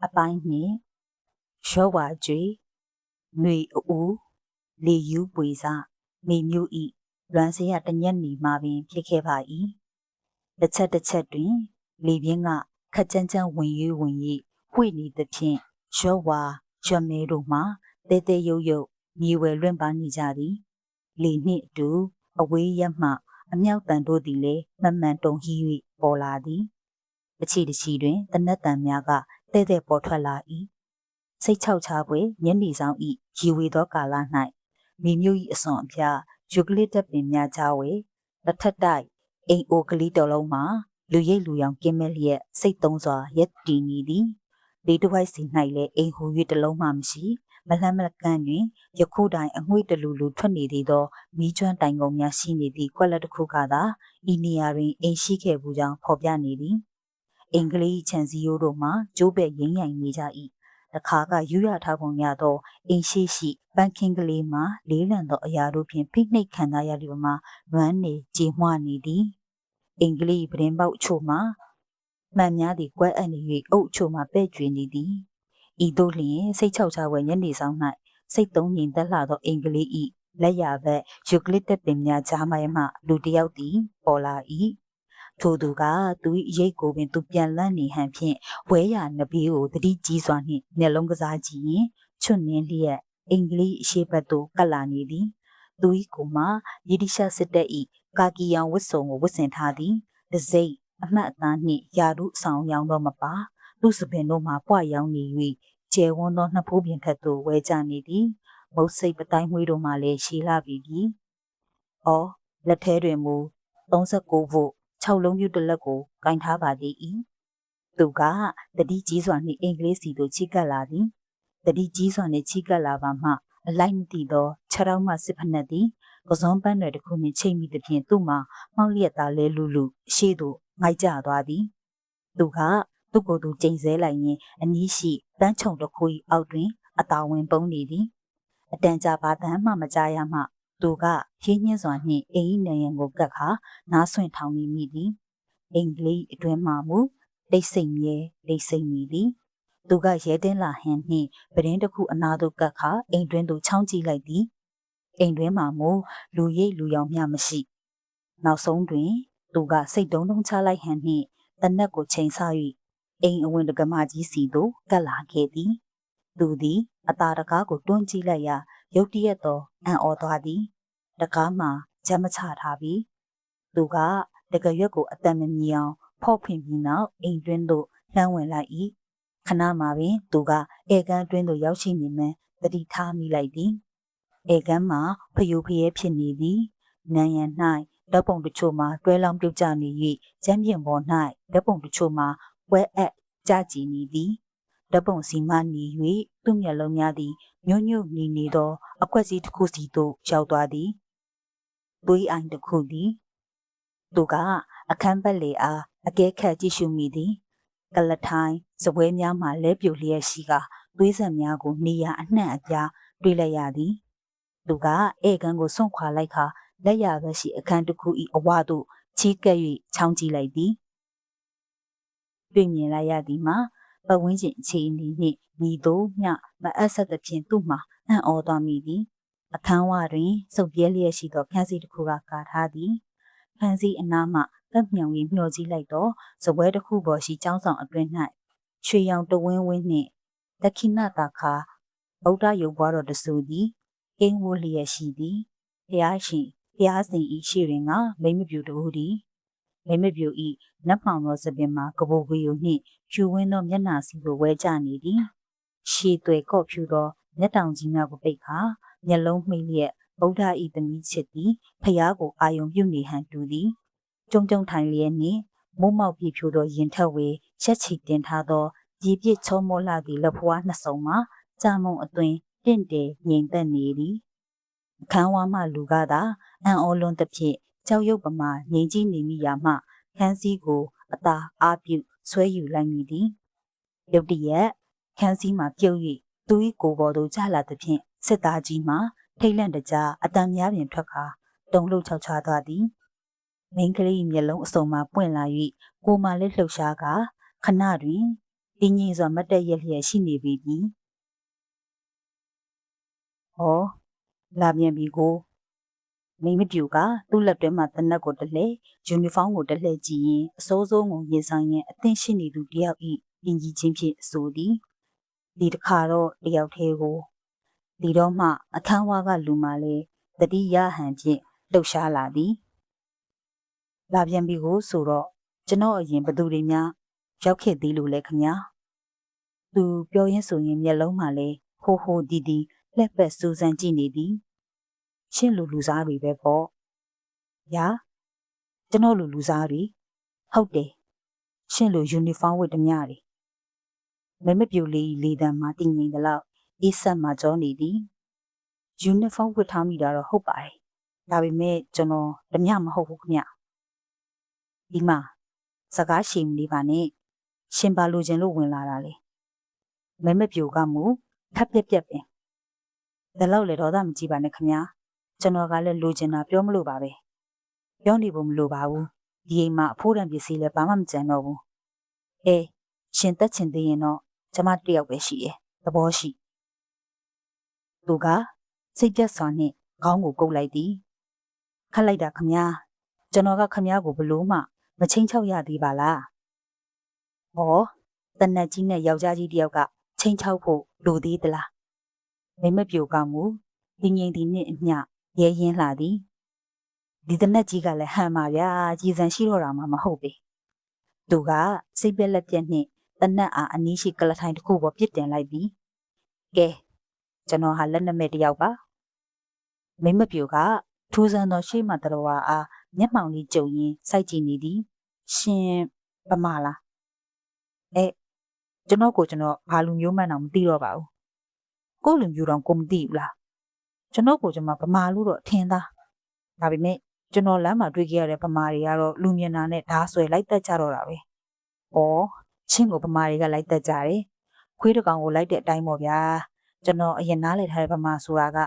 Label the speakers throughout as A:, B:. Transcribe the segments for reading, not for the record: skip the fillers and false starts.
A: အပိုင်းနှင့်ရောဝါကျွေຫນွေအူလေယူပွေစမိမျိုးဤလွမ်းစရတညက်နီမှာပင်ဖြစ်ခဲ့ပါ၏တစ်ချက်တွင်လေပြင်းကခက်ကြမ်းကြမ်းဝင်၍ဝှေ့နေသဖြင့်ရောဝါရွက်မဲတို့မှတဲတဲရုပ်မြေဝယ်လွင့်ပါနေကြသည်လေနှင့်အတူအဝေးရက်မှအမြောက်တန်တို့သည်လည်းမှန်မှန်တုံဟီ၍ပေါ်လာသည်တချီတွင်တနက်တန်များကတဲ့တဲ့ပေါ်ထွက်လာ၏စိတ်ချောက်ချပွေညနေဆောင်ဤရီဝေသောကာလ၌မိမျိုး၏အစွန်အဖျားယူကလစ်တပ်ပင်များကြားဝဲတစ်ထက်တိုက်အိမ်အိုကလေးတော်လုံးမှာလူရိပ်လူရောင်ကင်းမဲ့လျက်စိတ်သုံးစွာရက်တည်နေသည်လေတစ်ဝိုက်စီ၌လည်းအိမ်ဟူ၍တလုံးမှမရှိမလှမ်းမကန့်တွင်ယခုတိုင်အငွေ့တလူထွက်နေသေးသောမီးကျွမ်းတိုင်ကုန်များရှိနေသည့်ကွက်လက်တစ်ခုကသာဤနေရာတွင်အိမ်ရှိခဲ့ဘူးကြောင်းဖော်ပြနေသည်အင်္ဂလိပ်ခြံစည်းရိုးတို့မှကျိုးပဲ့ရင်းရိုင်နေကြ၏တခါကယူရထားပုံရသောအိမ်ရှိပန်းခင်းကလေးမှလေးလံသောအရာတို့ဖြင့်ဖိနှိပ်ခံထားရသည့်မှာလွမ်းနေကြေမွနေသည်အင်္ဂလိပ်ပရင်ပေါက်ချို့မှမှန်များသည့်ကွက်အပ်နေ၍အုပ်ချို့မှပဲ့ကျွေနေသည်ဤသို့လျင်စိတ်ချောက်ချဝဲညနေဆောင်၌စိတ်သုံးငြိမ်သက်လှသောအင်္ဂလိပ်၏လက်ရဘက်ယူကလစ်တပ်ပင်များကြားမှလူတစ်ယောက်သည်ပေါ်လာ၏ထိုသူကသူ၏ရိတ်ကိုပင်သူပြန်လန့်နေဟန်ဖြင့်ဝဲရနဘေးကိုတတိကြီးစွာနှင့်မျက်လုံးကစားကြည့်ရင်ချွတ်နှင်းလျက်အင်္ဂလိပ်အရှိဘက်သို့ကပ်လာနေသည်သူ၏ကိုမှဗြိတိရှစစ်တပ်၏ကာကီယောင်ဝတ်စုံကိုဝတ်ဆင်ထားသည်တစိမ့်အမှတ်အသားနှင့်ယာရုဆောင်ရောင်းတော့မပါသူ့စပင်တို့မှပွားရောင်းနေ၍ကျဲဝန်းသောနှစ်ဖိုးပြင်ထက်သို့ဝဲကြနေသည်မုတ်စိတ်ပတိုင်းမွေးတို့မှလည်းရှည်လာပြီ။အော်လက်ထဲတွင်မူ39ဖို့6လုံးပြူတစ်လက်ကိုကင်ထားပါသေး၏သူကတတိကြီးစွာနှင့်အင်္ဂလိပ်စီသို့ချီကပ်လာသည်တတိကြီးစွာနှင့်ချီကပ်လာပါမှအလိုက်မသိသောခြေထောက်မှစစ်ဖက်နှက်သည်ကစုံပန်းတွေတစ်ခုနှင့်ချိန်မိသဖြင့်သူ့မှာမှောက်လျက်သားလဲလူရှေ့သို့ငိုက်ကျသွားသည်သူကသူ့ကိုယ်သူကျိန်ဆဲလိုက်ရင်အနီးရှိပန်းချုံတစ်ခု၏အောက်တွင်အတာဝင်ပုံနေသည်အတန်ကြာပါတမ်းမှမကြားရမှသူကဖြင်းညင်းစွာနှင့်အိမ်၏နံရံကိုကပ်ခါနားဆွင့်ထောင်နေမိသည်အင်္ဂလိပ်အတွင်းမှမူတိတ်ဆိတ်မြဲလိတ်ဆိတ်မိသည်သူကရဲတင်းလာဟန်နှင့်ပရင်းတစ်ခုအနာသို့ကပ်ခါအိမ်တွင်းသို့ချောင်းကြည့်လိုက်သည်အိမ်တွင်းမှမူလူရိပ်လူရောင်မျှမရှိနောက်ဆုံးတွင်သူကစိတ်တုံးချလိုက်ဟန်နှင့်တနက်ကိုချိန်ဆ၍အိမ်အဝင်တကမာကြီးစီသို့ကပ်လာခဲ့သည်သူသည်အသာတကားကိုတွန်းကြည့်လိုက်ရာရုတ်တရက်သောအံ့ဩသွားသည်တကားမှာဂျမ်းမချထားပြီးသူကတကရွက်ကိုအတန်မမြည်အောင်ဖော့ဖွင့်ပြီးနောက်အိမ်တွင်းသို့လှမ်းဝင်လိုက်၏ခဏမှပင်သူကဧကန်တွင်းသို့ရောက်ရှိနေမှန်းသတိထားမိလိုက်သည်ဧကန်မှာဖျို့ဖျဲဖြစ်နေသည်နံရံ၌ဓာတ်ပုံတချို့မှာတွဲလောင်းပြုတ်ကျနေ၍ကျမ်းပြင်ပေါ်၌ဓာတ်ပုံတချို့မှာပွဲအပ်ကြကြည်နေသည်ဓာတ်ပုံစီမှနေ၍သူ့မျက်လုံးများသည်ညွတ်နေသောအကွက်စီတစ်ခုစီသို့ရောက်သွားသည်သွေးအိုင်တစ်ခုသည်သူကအခန်းပတ်လေအားအကဲခတ်ကြည့်ရှုမိသည်ကလထိုင်းစပွဲများမှလဲပြိုလျက်ရှိကသွေးဆံများကိုနေရာအနှံ့အပြားတွေ့လိုက်ရသည်သူကဧကန်ကိုဆွန့်ခွာလိုက်ခါလက်ရဘက်ရှိအခန်းတစ်ခု၏အဝသို့ချီးကပ်၍ချောင်းကြည့်လိုက်သည်တွေ့မြင်လိုက်ရသည်မှာပတ်ဝန်းကျင်အခြေအနေနှင့်မိတို့မျှမအပ်ဆက်သဖြင့်သူ့မှာအံ့ဩသွားမိသည်အခန်းဝတွင်စုပ်ပြဲလျက်ရှိသောခန်းစီတစ်ခုကကာထားသည်ခန်းစီအနားမှတပ်မြောင်၍မျှော်ကြည့်လိုက်တော့စပွဲတစ်ခုပေါ်ရှိကျောင်းဆောင်အတွင်း၌ရွှေရောင်တဝင်းနှင့်ဒက္ခိဏတာခါဗုဒ္ဓရုပ်ပွားတော်တဆူသည်ကိန်းဝလျက်ရှိသည်ဖျားရှင်ဖျားစဉ်ဤရှိတွင်ကမိမပြူတူသည်မိမပြူဤနတ်မှောင်သောစပင်မှာကပိုကွေယိုနှင့်ဖြူဝင်းသောမျက်နှာစီကိုဝဲကြနေသည်ရှည်သွဲကော့ဖြူသောမျက်တောင်ကြီးများကိုပိတ်ခါမျက်လုံးမှိတ်လျက်ဗုဒ္ဓဤသမီးချစ်သည်ဖျားကိုအာယုံပြုနေဟန်တူသည်ကြုံထိုင်လျက်နှင့်မိုးမောက်ပြဖြိုသောရင်ထက်ဝေရက်ချီတင်ထားသောရည်ပြည့်ချောမောလှသည့်လက်ဖွားနှစ်စုံမှာကြာမုံအသွင်တင့်တယ်ငြိမ်သက်နေသည်အခန်းဝါမှလူကသာအံ့ဩလွန်းသဖြင့်ကြောက်ရွံ့ပမာငြိမ်ကြည့်နေမိရာမှခန်းစည်းကိုအသာအားပြုဆွဲယူလိုက်မိသည်ရုတ်တရက်ခန်းစည်းမှပြုတ်၍သူ၏ကိုယ်ပေါ်သို့ကျလာသဖြင့်စစ်သားကြီးမှထိတ်လန့်တကြားအတန်များပင်ထွက်ခါတုံလှုပ်ချောက်ချသွားသည်မိန်းကလေးမျက်လုံးအစုံမှပွင့်လာ၍ကိုယ်မှလည်းလှုပ်ရှားကခဏတွင်တ တင်းငိမ့်စွာမတ်တက်ရက်လျက်ရှိနေပြီ။ဟောလာပြန်ပြီကိုမိမပြူကသူ့လက်တွဲမှာတနက်ကိုတလဲယူနီဖောင်းကိုတလဲကြည့်ရင်အစိုးဆုံးကိုရင်ဆိုင်ရင်အသင့်ရှိနေသူတယောက်ဤပြင်ကြီးချင်းဖြင့်ဆိုသည်ဒီတစ်ခါတော့တယောက်သေးကိုဒီတော့မှအခန်းဝါကလူမှလည်းတတိယဟန်ဖြင့်လှုပ်ရှားလာသည်လာပြန်ပြီကိုဆိုတော့ကျွန်တော်အရင်ဘသူတွေများရောက်ခဲ့သေးလို့လဲခမညာသူပြောရင်းဆိုရင်မျက်လုံးမှလည်းဟိုဟိုဒီဒီလက်ပတ်စူးစမ်းကြည့်နေသည်ရှင့်လူစားတွေပဲပေါ့ညာကျွန်တော်လူစားတွေဟုတ်တယ်ရှင့်လူယူနီဖောင်းဝတ်ဓမြတွေမမပြူလေးလေတံမှာတည်ငြိမ်သလောက်အေးဆက်မှကြောနေသည်ယူနီဖောင်းဝတ်ထားမိတာတော့ဟုတ်ပါတယ်ဒါပေမဲ့ကျွန်တော်ဓမြမဟုတ်ဘူးခမဒီမှာစကားရှိမနေပါနဲ့ရှင်ပါလိုချင်လို့ဝင်လာတာလေမမပြူကမူခက်ပြက်ပြက်ပင်ဒါလောက်လေတော့မကြည့်ပါနဲ့ခမကျွန်တော်ကလည်းလိုချင်တာပြောမလို့ပါပဲပြောနေဖို့မလိုပါဘူးဒီအိမ်မှာအဖိုးတန်ပစ္စည်းလည်းဘာမှမကျန်တော့ဘူးအေးရှင်သက်ချင်သေးရင်တော့ကျမတယောက်ပဲရှိတယ်သဘောရှိသူကစိတ်ပြတ်စွာနဲ့ခေါင်းကိုကုပ်လိုက်သည်ခတ်လိုက်တာခမကျွန်တော်ကခမကိုဘလို့မှမချင်းချောက်ရသေးပါလားဟောတနက်ကြီးနဲ့ယောက်ျားကြီးတယောက်ကချင်းချောက်ဖို့လိုသေးသလားမိမပြိုကမူဒီငိမ့်ဒီနဲ့အမျှရဲရင်လှသည်ဒီတနက်ကြီးကလည်းဟန်ပါဗျာကြည်စံရှိတော့တာမှမဟုတ်ပေသူကစိတ်ပြက်လက်ပြက်နဲ့တနက်အားအနီးရှိကလထိုင်တစ်ခုပေါ်ပြစ်တင်လိုက်ပြီးကဲကျွန်တော်ဟာလက်နက်မဲ့တယောက်ပါမိမပြိုကထူးဆန်းသောရှေ့မှတတော်အားမျက်မှောင်လေးကြုံရင်းစိုက်ကြည့်နေသည်ရှင်ပမာလားကျွန်တော်ဘာလူမျိုးမှန်းတော့မသိတော့ပါဘူးကိုလူမျိုးတော့ကိုမသိဘူးလားကျွန်တော်ကျွန်မပမာလို့တော့ထင်သားဒါပေမဲ့ကျွန်တော်လမ်းမှာတွေ့ခဲ့ရတဲ့ပမာတွေကတော့လူမြင်တာနဲ့ဓာဆွဲလိုက်တက်ကြတော့တာပဲ။ဩချင်းကိုပမာတွေကလိုက်တက်ကြတယ်။ခွေးတစ်ကောင်ကိုလိုက်တဲ့အတိုင်းပေါ့ဗျာ။ကျွန်တော်အရင်နားလည်ထားတဲ့ပမာဆိုတာက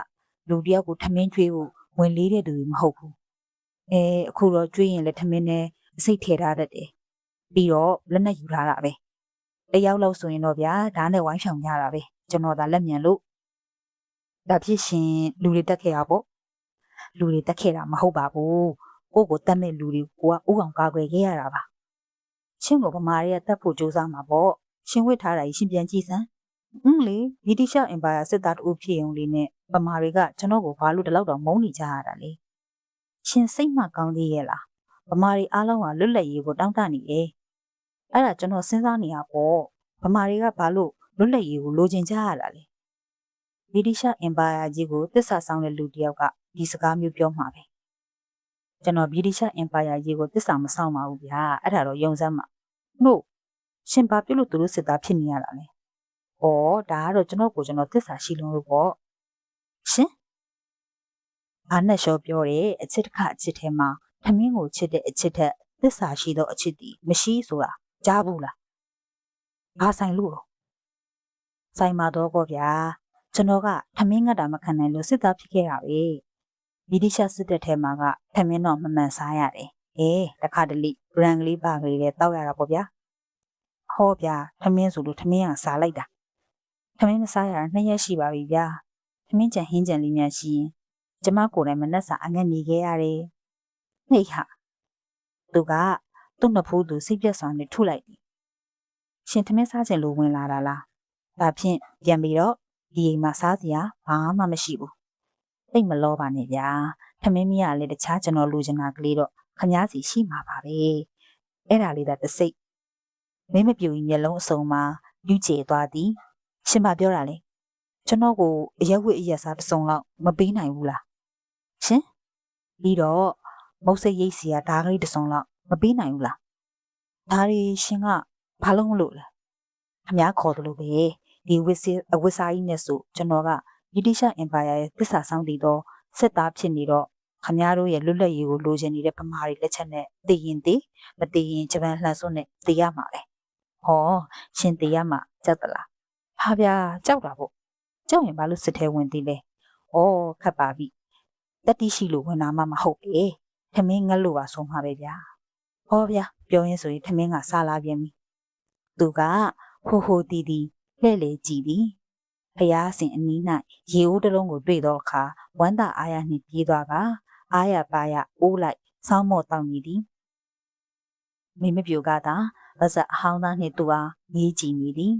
A: လူတယောက်ကိုထမင်းကျွေးဖို့ဝင်လေးတဲ့သူမဟုတ်ဘူး။အခုတော့ကျွေးရင်လည်းထမင်းနဲ့အစိတ်ထည့်ထားတတ်တယ်။ပြီးတော့လက်နဲ့ယူထားတာပဲ။တယောက်လောက်ဆိုရင်တော့ဗျာဓာတ်နဲ့ဝိုင်းဆောင်ကြတာပဲ။ကျွန်တော်သာလက်မြန်လို့ဒါဖြစ်ရှင်လူတွေတက်ခဲ့ရပေါ့လူတွေတက်ခဲ့တာမဟုတ်ပါဘူးကိုတက်မဲ့လူတွေကိုကဥအောင်ကာကွယ်ခဲ့ရတာပါချင်းကိုပမာရဲ့တက်ဖို့စူးစမ်းမှာပေါ့ရှင်ဝစ်ထားတာရှင်ပြန်ကြည့်စမ်းလေဗြိတိရှ်အင်ပါယာစစ်သားတူဖြစ်ုံလေးနဲ့ပမာတွေကကျွန်တော်ကိုဘာလို့ဒီလောက်တော့မုန်းနေကြရတာလဲရှင်စိတ်မှကောင်းသေးရဲ့လားပမာတွေအားလုံးကလွတ်လပ်ရေးကိုတောင်းတနေတယ်အဲ့ဒါကျွန်တော်စဉ်းစားနေရပေါ့ပမာတွေကဘာလို့လွတ်လပ်ရေးကိုလိုချင်ကြရတာလဲဗြိတိရှ်အင်ပါယာကြီးကိုတစ္ဆာဆောင်တဲ့လူတစ်ယောက်ကဒီစကားမျိုးပြောမှာပဲကျွန်တော်ဗြိတိရှ်အင်ပါယာကြီးကိုတစ္ဆာမဆောင်ပါဘူးဗျာအဲ့ဒါတော့ယုံစမ်းမှာလို့ရှင်ဘာပြုလို့သူတို့စစ်သားဖြစ်နေရတာလဲဩဒါကတော့ကျွန်တော်တစ္ဆာရှိလုံးလို့ပေါ့ရှင်ဘာနဲ့ရှောပြောတယ်အချစ်တစ်ခါအချစ်ထဲမှာထမင်းကိုချစ်တဲ့အချစ်ထက်တစ္ဆာရှိသောအချစ်တီမရှိဆိုတာကြားဘူးလားဘာဆိုင်လို့ဆိုင်မှာတော့ပေါ့ဗျာကျွန်တော်ကထမင်းငတ်တာမခံနိုင်လို့စစ်သားဖြစ်ခဲ့တာပဲဗြိတိရှ်စစ်တပ်ထဲမှာကထမင်းတော့မမှန်စားရတယ်တခါတလေဘရန်ကလေးပါကလေးလည်းတောက်ရတာပေါ့ဗျာဟောဗျာထမင်းဆိုလို့ထမင်းကစားလိုက်တာထမင်းမစားရတာ2 ရက်ရှိပါပြီဗျာထမင်းကြံဟင်းကြံလေးများရှိရင်ကျမကိုယ်တိုင်မနှက်စာအငတ်နေခဲ့ရတယ်နှိတ်ဟာသူကသူ့နှစ်ဖူးသူစိတ်ပြတ်စွာနဲ့ထုလိုက်တယ်ရှင်ထမင်းစားခြင်းလို့ဝင်လာတာလားဒါဖြင့်ပြန်ပြီးတော့ဒီအိမ်မှာစားစရာဘာမှမရှိဘူးသိမလောပါနဲ့ဗျာထမင်းမရလည်းတခြားကျွန်တော်လူချင်တာကလေးတော့ခမားစီရှိမှာပါပဲအဲ့ဒါလေးသာတစိတ်မင်းမပြူကြီးမျက်လုံးအစုံမှာယူကျဲသွားသည်ရှင်မပြောတာလေကျွန်တော်ကိုအရက်ဝတ်အရက်စားတစ်စုံလောက်မပေးနိုင်ဘူးလားရှင်ပြီးတော့မုတ်စိတ်ရိတ်စီကဓားကလေးတစ်စုံလောက်မပေးနိုင်ဘူးလားဒါရီရှင်ကဘာလို့မလို့လဲခမားခေါ်တယ်လို့ပဲဒီဝစ်စစ်အဝစ်စားကြီးနဲ့ဆိုကျွန်တော်ကဗြိတိရှ်အင်ပါယာရဲ့သစ္စာဆောင်တည်သောစစ်သားဖြစ်နေတော့ခမားတို့ရဲ့လွတ်လပ်ရေးကိုလိုချင်နေတဲ့ဗမာတွေလက်ချက်နဲ့တည်ရင်တည်မတည်ရင်ဂျပန်လှန်စွန်းနဲ့တည်ရမှာပဲဟောရှင်တည်ရမှာကြောက်သလားဟာဗျာကြောက်တာပေါ့ကြောက်ရင်ဘာလို့စစ်ထဲဝင်သေးလဲဩခတ်ပါပြီတတိရှိလို့ဝင်လာမှမဟုတ်ပဲထမင်းငတ်လို့ပါဆုံးမှာပဲဗျာဟောဗျာပြောရင်းဆိုရင်ထမင်းကစားလာပြန်ပြီသူကပ ဟိုဟိုတီတီလှဲ့လေကြည်သည်ဖျားစဉ်အနီး၌ရေအိုးတစ်လုံးကိုတွေ့သောအခါဝမ်းသာအားရနှင့်ပြေးသွားကအားရပါရအိုးလိုက်ဆောင်းမော့တောင်းနေသည်မိမပြိုကသာပါဇက်အဟောင်းသားနှင့်သူအားငေးကြည့်နေသည်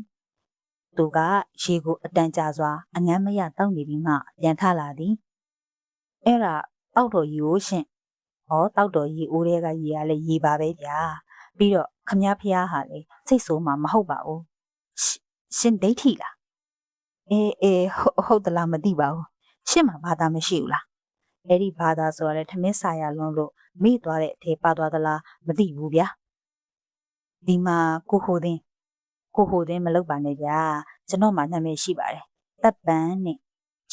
A: သူကရေကိုအတန်ကြာစွာအငမ်းမရတောက်နေပြီးမှပြန်ထလာသည်အဲ့ဒါတောက်တော်ရေကိုရှင်ဟောတောက်တော်ရေအိုးတွေကရေကလည်းရေပါပဲဗျာပြီးတော့ခမည်းဖျားဟာလေစိတ်ဆိုးမှမဟုတ်ပါဘူးရှင်ဒိဋ္ဌိလားအေးဟုတ်သလားမသိပါဘူးရှင်မှာဘာသာမရှိဘူးလားအဲ့ဒီဘာသာဆိုရလဲထမင်းစာရလွန်းလို့မိသွားတဲ့အထေပါသွားသလားမသိဘူးဗျာဒီမှာကိုဟိုသင်းမလုပ်ပါနဲ့ဗျာကျွန်တော်မှနာမည်ရှိပါတယ်တပ်ပန်းနဲ့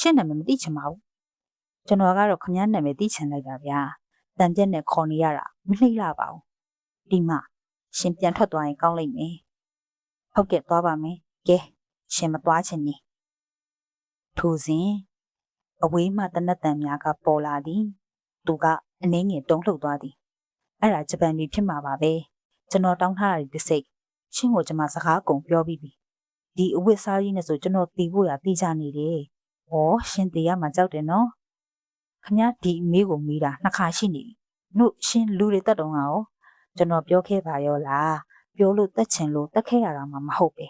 A: ရှင်းနာမည်မသိချင်ပါဘူးကျွန်တော်ကတော့ခမည်းနာမည်သိချင်လိုက်တာဗျာတန်ပြက်နဲ့ခေါ်နေရတာမလှိလာပါဘူးဒီမှာရှင်ပြန်ထွက်သွားရင်ကောင်းလိမ့်မယ်ဟုတ်ကဲ့သွားပါမယ်ကဲရှင်မသွားချင်နေထိုစဉ်အဝေးမှတနတ်တန်များကပေါ်လာသည်သူကအနှင်းငယ်တုံးလှုပ်သွားသည်အဲ့ဒါဂျပန်ပြည်ဖြစ်မှာပါပဲကျွန်တော်တောင်းထားတာဒီစိတ်ရှင်းကိုကျွန်မစကားကုန်ပြောပြီးပြီဒီအဝတ်စားကြီးနဲ့ဆိုကျွန်တော်တီးဖို့ရတီးချနေတယ်ဟောရှင်တီးရမှာကြောက်တယ်နော်ခမဒီအမေးကိုမေးတာနှစ်ခါရှိနေပြီနှုတ်ရှင်လူတွေတက်တော့ငါရောကျွန်တော်ပြောခဲ့ပါရောလားပြောလို့တက်ချင်လို့တက်ခဲ့ရတာမှမဟုတ်ပဲ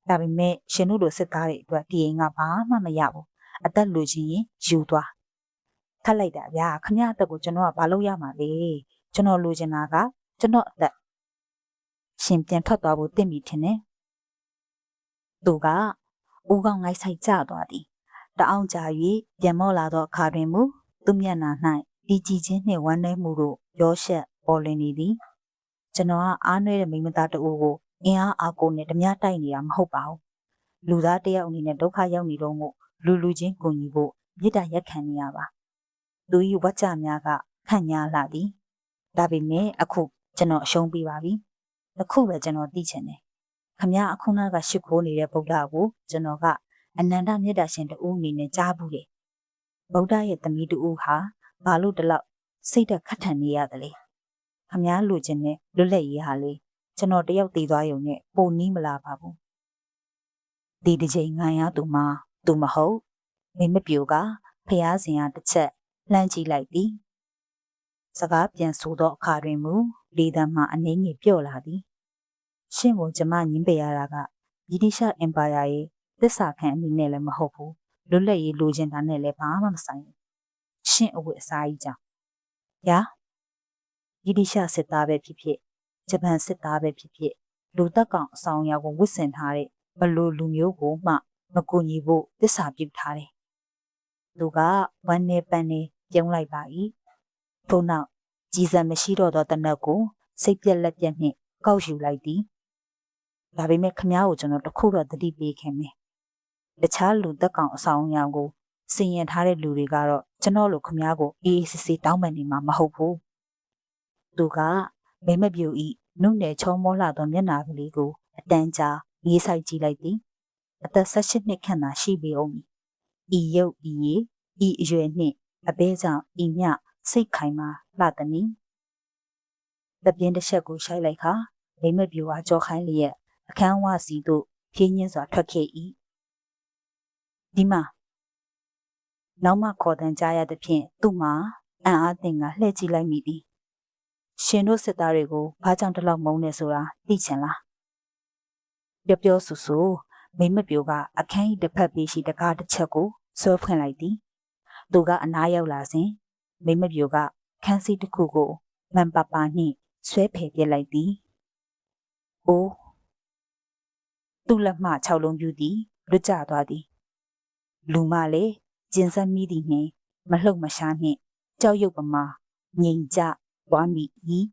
A: ဒါပေမဲ့ရှင်တို့လိုစစ်သားတွေအတွက်ဒီရင်ကဘာမှမရဘူးအသက်လူချင်းရင်ယူသွားထပ်လိုက်တာဗျာခမအသက်ကိုကျွန်တော်ကဘာလို့ရမှာလဲကျွန်တော်လိုချင်တာကကျွန်တော်အသက်ရှင်ပြန်ထွက်သွားဖို့တင့်ပြီထင်တယ်သူကဦးကောင်းငိုက်ဆိုင်ကျသွားသည်တအောင်ကြာ၍ပြန်မော့လာသောအခါတွင်မူသူမျက်နှာ၌ဒီကြည်ချင်းနှင့်ဝမ်းနည်းမှုတို့ရောရှက်ပေါ်လွင်နေသည်ကျွန်တော်ကအားနည်းတဲ့မိမသားတအူကိုအင်အားအားကိုနဲ့ဓမြတိုက်နေတာမဟုတ်ပါဘူးလူသားတယောက်အနေနဲ့ဒုက္ခရောက်နေတော့မို့လူချင်းကိုညီဖို့မြစ်တာရက်ခံနေရပါသူ၏ဝါကြများကခန့်ညားလာသည်ဒါပေမဲ့အခုကျွန်တော်အရှုံးပေးပါပြီအခုပဲကျွန်တော်သိချင်တယ်ခမအခုနကရှ िख ိုးနေတဲ့ဗုဒ္ဓကိုကျွန်တော်ကအနန္တမြတ်တာရှင်တူအနေနဲ့ကြားဘူးတယ်ဗုဒ္ဓရဲ့သမီးတူဟာဘာလို့ဒီလောက်စိတ်တက်ခတ်ထန်နေရတယ်လဲခမလိုချင်တဲ့လွတ်လပ်ရေးဟာလေကျွန်တော်တယောက်တည်သွားရုံနဲ့ပုံနီးမလာပါဘူးဒီတစ်ချိန်ငိုင်းရသူမှသူမဟုတ်မင်းမပြိုကဖျားစင်ရတစ်ချက်လှမ်းကြည့်လိုက်သည်စကားပြန်ဆိုသောအခါတွင်မူလေတံမှအနှင်းငယ်ပြော့လာသည်ရှင့်ကိုကျမညင်းပယ်ရတာကဗြိတိရှအင်ပါယာရဲ့သစ္စာခံအနေနဲ့လည်းမဟုတ်ဘူးလွတ်လပ်ရေးလိုချင်တာနဲ့လည်းဘာမှမဆိုင်ဘူးရှင့်အဝတ်အစားကြီးကြောင့်ညာဗြိတိရှစစ်သားပဲဖြစ်ဖြစ်ဂျပန်စစ်သားပဲဖြစ်ဖြစ်လူတက်ကောင်အဆောင်အရာကိုဝတ်ဆင်ထားတဲ့ဘလို့လူမျိုးကိုမှမကူညီဖို့သစ္စာပြုထားတယ်သူကဝမ်းနေပန်းနေပြုံးလိုက်ပါ၏ထို့နောက်ကြီးစံမရှိတော့သောတနက်ကိုစိတ်ပြက်လက်ပြက်နှင့်ကောက်ယူလိုက်သည်ဒါပေမဲ့ခမားကိုကျွန်တော်တခုတော့သတိပေးခင်မယ်တခြားလူသက်ကောင်အဆောင်အရာကိုစင်ရင်ထားတဲ့လူတွေကတော့ကျွန်တော်လိုခမားကိုအေးအေးဆေးဆေးတောင်းပန်နေမှာမဟုတ်ဘူးသူကမိမပြူဤနုနယ်ချောမောလှသောမျက်နှာကလေးကိုအတန်းကြာရေးဆိုင်ကြည့်လိုက်သည်အသက်18နှစ်ခန့်သာရှိပေအောင်ဤရုပ်ဤရေဤအရွယ်နှင့်အဘဲကြောင့်ဤမြစိတ်ခိုင်မာလှသည်နီတပြင်းတစ်ချက်ကိုရှိုက်လိုက်ခါမိမပြူအားကြောခိုင်းလျက်အခန်းဝစီသို့ဖြင်းညင်းစွာထွက်ခဲ့၏ဒီမှာနောက်မှခေါ်တန်းကြားရသဖြင့်သူ့မှာအံ့အားသင့်ကလှည့်ကြည့်လိုက်မိသည်ရှင်တို့စစ်သားတွေကိုဘာကြောင့်တလောက်မုန်းနေဆိုတာသိချင်လားပြောဆူမိမပြိုကအခန်း၏တစ်ဖက်ပေးရှိတကားတစ်ချက်ကိုဆွဲဖွင့်လိုက်သည်သူကအနားရောက်လာစဉ်မိမပြိုကခန်းစီတစ်ခုကိုမန်ပပနှင့်ဆွဲဖယ်ပြလိုက်သည်အိုးသူ့လက်မှ6လုံးပြူသည်လွတ်ကျသွားသည်လူမလည်းကျင်ဆက်မိသည်နှင့်မလှုပ်မရှားနှင့်ကြောက်ရွံ့ပမာငြိမ်ကြသွားမိ၏